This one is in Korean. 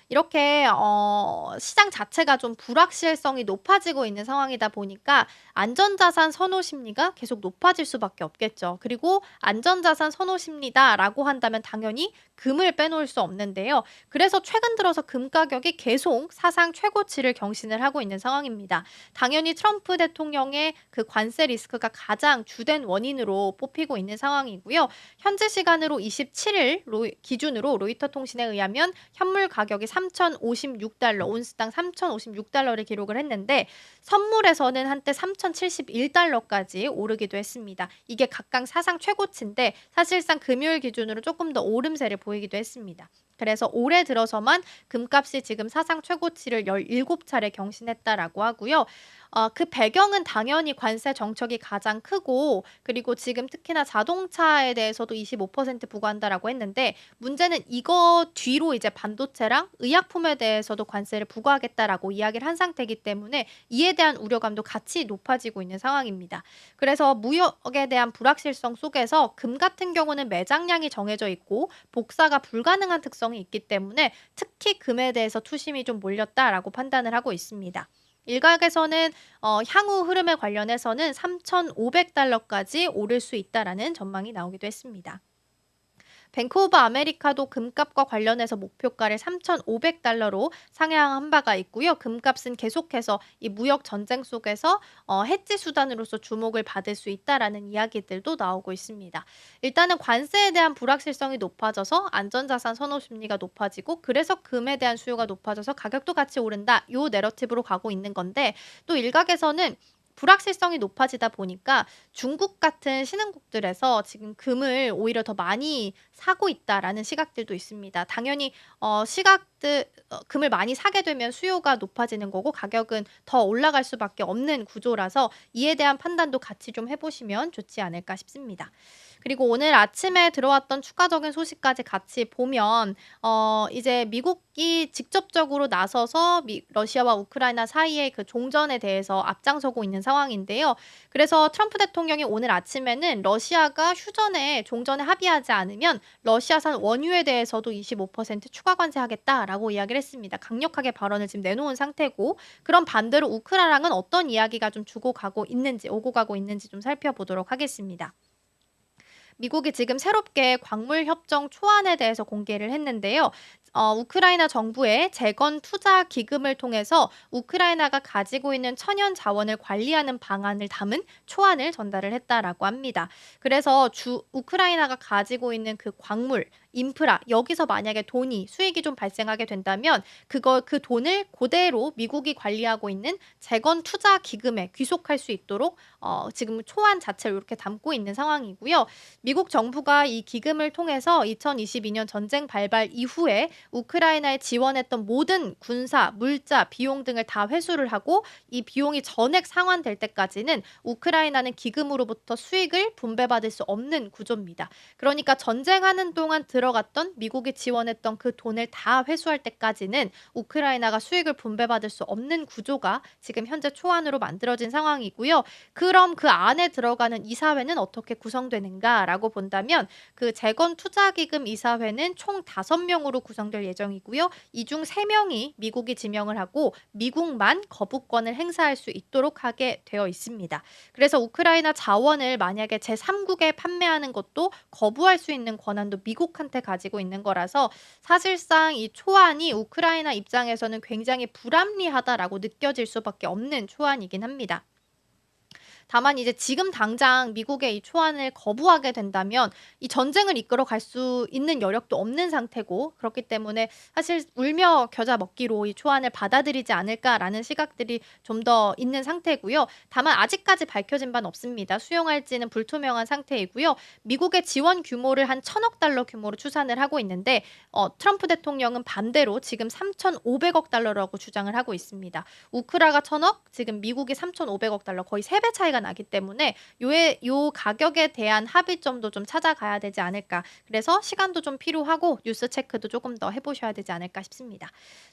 이렇게 시장 자체가 좀 불확실성이 높아지고 있는 상황이다 보니까 안전자산 선호 심리가 계속 높아질 수밖에 없겠죠. 그리고 안전자산 선호 심리다라고 한다면 당연히 금을 빼놓을 수 없는데요. 그래서 최근 들어서 금 가격이 계속 사상 최고치를 경신을 하고 있는 상황입니다. 당연히 트럼프 대통령의 그 관세 리스크가 가장 주된 원인으로 뽑히고 있는 상황이고요. 현지 시간으로 27일 기준으로 로이터 통신에 의하면 현물 가격이 3,056달러, 온스당 3,056달러를 기록을 했는데 선물에서는 한때 3,071달러까지 오르기도 했습니다. 이게 각각 사상 최고치인데 사실상 금요일 기준으로 조금 더 오름세를 보이기도 했습니다. 그래서 올해 들어서만 금값이 지금 사상 최고치를 17차례 경신했다라고 하고요. 그 배경은 당연히 관세 정책이 가장 크고 그리고 지금 특히나 자동차에 대해서도 25% 부과한다라고 했는데 문제는 이거 뒤로 이제 반도체랑 의약품에 대해서도 관세를 부과하겠다라고 이야기를 한 상태이기 때문에 이에 대한 우려감도 같이 높아지고 있는 상황입니다. 그래서 무역에 대한 불확실성 속에서 금 같은 경우는 매장량이 정해져 있고 복사가 불가능한 특성이 있기 때문에 특히 금에 대해서 투심이 좀 몰렸다라고 판단을 하고 있습니다. 일각에서는 향후 흐름에 관련해서는 3,500달러까지 오를 수 있다라는 전망이 나오기도 했습니다. 뱅크 오브 아메리카도 금값과 관련해서 목표가를 3,500달러로 상향한 바가 있고요. 금값은 계속해서 이 무역 전쟁 속에서 해지 수단으로서 주목을 받을 수 있다라는 이야기들도 나오고 있습니다. 일단은 관세에 대한 불확실성이 높아져서 안전자산 선호 심리가 높아지고 그래서 금에 대한 수요가 높아져서 가격도 같이 오른다. 요 내러티브로 가고 있는 건데 또 일각에서는 불확실성이 높아지다 보니까 중국 같은 신흥국들에서 지금 금을 오히려 더 많이 사고 있다라는 시각들도 있습니다. 당연히 금을 많이 사게 되면 수요가 높아지는 거고 가격은 더 올라갈 수밖에 없는 구조라서 이에 대한 판단도 같이 좀 해보시면 좋지 않을까 싶습니다. 그리고 오늘 아침에 들어왔던 추가적인 소식까지 같이 보면 이제 미국이 직접적으로 나서서 러시아와 우크라이나 사이의 그 종전에 대해서 앞장서고 있는 상황인데요. 그래서 트럼프 대통령이 오늘 아침에는 러시아가 종전에 합의하지 않으면 러시아산 원유에 대해서도 25% 추가 관세하겠다라고 이야기를 했습니다. 강력하게 발언을 지금 내놓은 상태고 그럼 반대로 우크라이나는 어떤 이야기가 좀 오고 가고 있는지 좀 살펴보도록 하겠습니다. 미국이 지금 새롭게 광물 협정 초안에 대해서 공개를 했는데요. 우크라이나 정부의 재건 투자 기금을 통해서 우크라이나가 가지고 있는 천연 자원을 관리하는 방안을 담은 초안을 전달을 했다라고 합니다. 그래서 우크라이나가 가지고 있는 그 광물, 인프라 여기서 만약에 수익이 좀 발생하게 된다면 그 돈을 그대로 미국이 관리하고 있는 재건 투자 기금에 귀속할 수 있도록 지금 초안 자체를 이렇게 담고 있는 상황이고요. 미국 정부가 이 기금을 통해서 2022년 전쟁 발발 이후에 우크라이나에 지원했던 모든 군사, 물자, 비용 등을 다 회수를 하고 이 비용이 전액 상환될 때까지는 우크라이나는 기금으로부터 수익을 분배받을 수 없는 구조입니다. 그러니까 전쟁하는 동안 들어갔던 미국이 지원했던 그 돈을 다 회수할 때까지는 우크라이나가 수익을 분배받을 수 없는 구조가 지금 현재 초안으로 만들어진 상황이고요. 그럼 그 안에 들어가는 이사회는 어떻게 구성되는가라고 본다면 그 재건 투자기금 이사회는 총 5명으로 구성될 예정이고요. 이 중 3명이 미국이 지명을 하고 미국만 거부권을 행사할 수 있도록 하게 되어 있습니다. 그래서 우크라이나 자원을 만약에 제3국에 판매하는 것도 거부할 수 있는 권한도 미국한테 가지고 있는 거라서 사실상 이 초안이 우크라이나 입장에서는 굉장히 불합리하다라고 느껴질 수밖에 없는 초안이긴 합니다. 다만 이제 지금 당장 미국의 이 초안을 거부하게 된다면 이 전쟁을 이끌어 갈 수 있는 여력도 없는 상태고 그렇기 때문에 사실 울며 겨자 먹기로 이 초안을 받아들이지 않을까라는 시각들이 좀 더 있는 상태고요. 다만 아직까지 밝혀진 바는 없습니다. 수용할지는 불투명한 상태이고요. 미국의 지원 규모를 한 1,000억 달러 규모로 추산을 하고 있는데 트럼프 대통령은 반대로 지금 3,500억 달러라고 주장을 하고 있습니다. 우크라가 1,000억, 지금 미국이 3,500억 달러 거의 3배 차이가 나기 때문에 요 가격에 대한 합의점도 좀 찾아가야 되지 않을까. 그래서 시간도 좀 필요하고 뉴스 체크도 조금 더 해보셔야 되지 않을까 싶습니다.